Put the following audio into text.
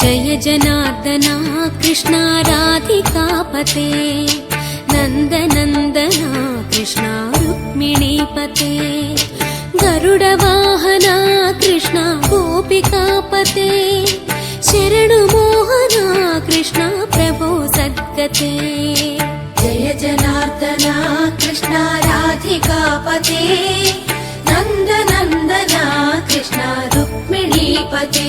जय जनार्दना कृष्णा राधिकापते नन्दनन्दना कृष्णा रुक्मिणीपते गरुडवाहना कृष्णा गोपिकापते शरणु मोहना कृष्णा प्रभो सद्गते। जय जनार्दना कृष्णा राधिकापते नन्दनन्दना कृष्णा रुक्मिणीपते